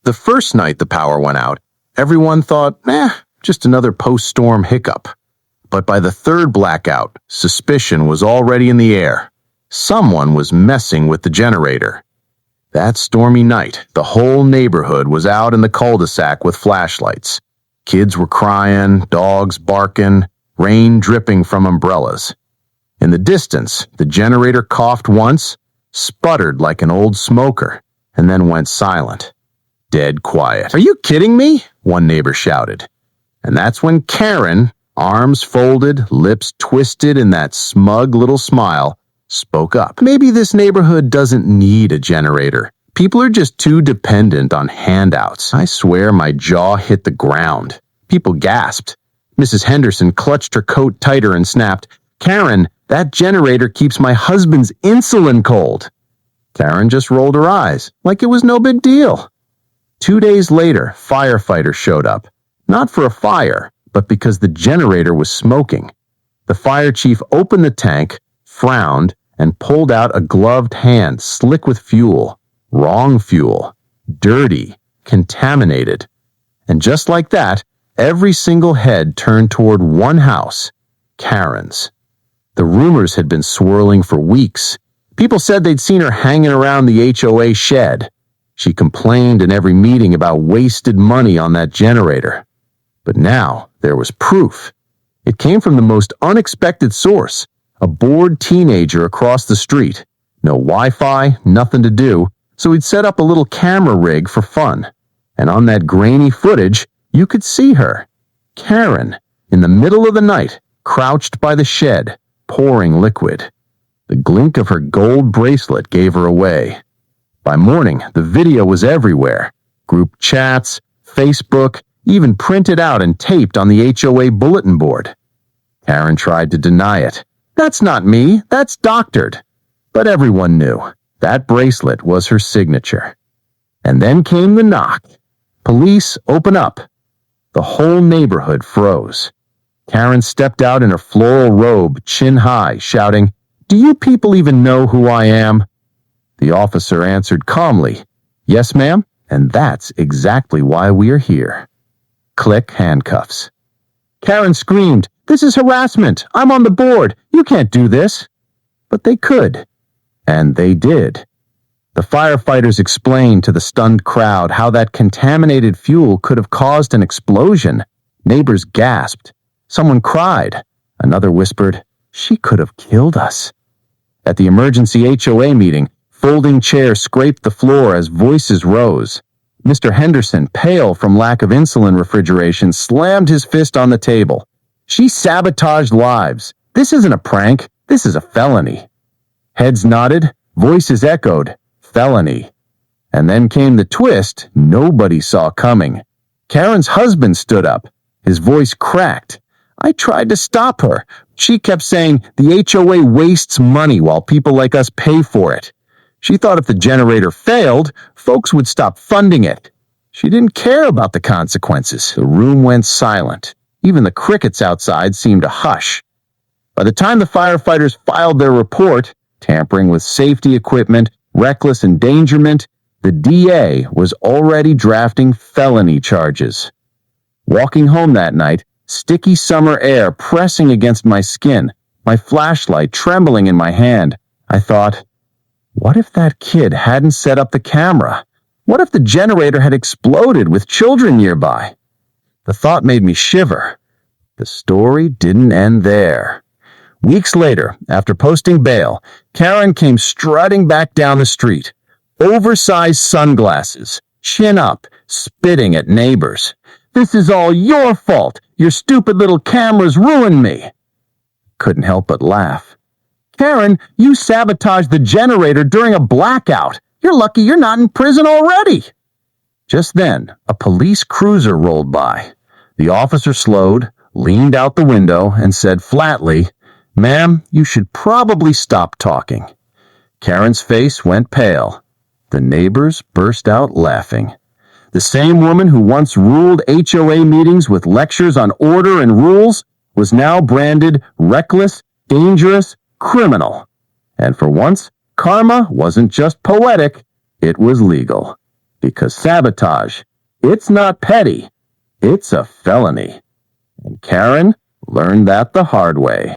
The first night the power went out, everyone thought, just another post-storm hiccup. But by the third blackout, suspicion was already in the air. Someone was messing with the generator. That stormy night, the whole neighborhood was out in the cul-de-sac with flashlights. Kids were crying, dogs barking, rain dripping from umbrellas. In the distance, the generator coughed once, sputtered like an old smoker, and then went silent. Dead quiet. "Are you kidding me?" one neighbor shouted. And that's when Karen, arms folded, lips twisted in that smug little smile, spoke up. "Maybe this neighborhood doesn't need a generator. People are just too dependent on handouts." I swear my jaw hit the ground. People gasped. Mrs. Henderson clutched her coat tighter and snapped, "Karen, that generator keeps my husband's insulin cold." Karen just rolled her eyes, like it was no big deal. 2 days later, firefighters showed up. Not for a fire, but because the generator was smoking. The fire chief opened the tank, frowned, and pulled out a gloved hand slick with fuel. Wrong fuel. Dirty. Contaminated. And just like that, every single head turned toward one house, Karen's. The rumors had been swirling for weeks. People said they'd seen her hanging around the HOA shed. She complained in every meeting about wasted money on that generator. But now there was proof. It came from the most unexpected source, a bored teenager across the street. No Wi-Fi, nothing to do, so he'd set up a little camera rig for fun. And on that grainy footage, you could see her, Karen, in the middle of the night, crouched by the shed, pouring liquid. The glint of her gold bracelet gave her away. By morning, the video was everywhere. Group chats, Facebook, even printed out and taped on the HOA bulletin board. Karen tried to deny it. "That's not me, that's doctored." But everyone knew. That bracelet was her signature. And then came the knock. "Police, open up." The whole neighborhood froze. Karen stepped out in her floral robe, chin high, shouting, "Do you people even know who I am?" The officer answered calmly, "Yes, ma'am, and that's exactly why we are here." Click handcuffs. Karen screamed, "This is harassment! I'm on the board! You can't do this!" But they could. And they did. The firefighters explained to the stunned crowd how that contaminated fuel could have caused an explosion. Neighbors gasped. Someone cried. Another whispered, "She could have killed us." At the emergency HOA meeting, folding chairs scraped the floor as voices rose. Mr. Henderson, pale from lack of insulin refrigeration, slammed his fist on the table. "She sabotaged lives. This isn't a prank. This is a felony." Heads nodded, voices echoed, "Felony." And then came the twist nobody saw coming. Karen's husband stood up. His voice cracked. "I tried to stop her. She kept saying the HOA wastes money while people like us pay for it. She thought if the generator failed, folks would stop funding it. She didn't care about the consequences." The room went silent. Even the crickets outside seemed to hush. By the time the firefighters filed their report, tampering with safety equipment, reckless endangerment, the DA was already drafting felony charges. Walking home that night, sticky summer air pressing against my skin, my flashlight trembling in my hand, I thought, what if that kid hadn't set up the camera? What if the generator had exploded with children nearby? The thought made me shiver. The story didn't end there. Weeks later, after posting bail, Karen came strutting back down the street. Oversized sunglasses, chin up, spitting at neighbors. "This is all your fault. Your stupid little cameras ruined me." Couldn't help but laugh. "Karen, you sabotaged the generator during a blackout. You're lucky you're not in prison already." Just then, a police cruiser rolled by. The officer slowed, leaned out the window, and said flatly, "Ma'am, you should probably stop talking." Karen's face went pale. The neighbors burst out laughing. The same woman who once ruled HOA meetings with lectures on order and rules was now branded reckless, dangerous, criminal. And for once, karma wasn't just poetic, it was legal. Because sabotage, it's not petty, it's a felony. And Karen learned that the hard way.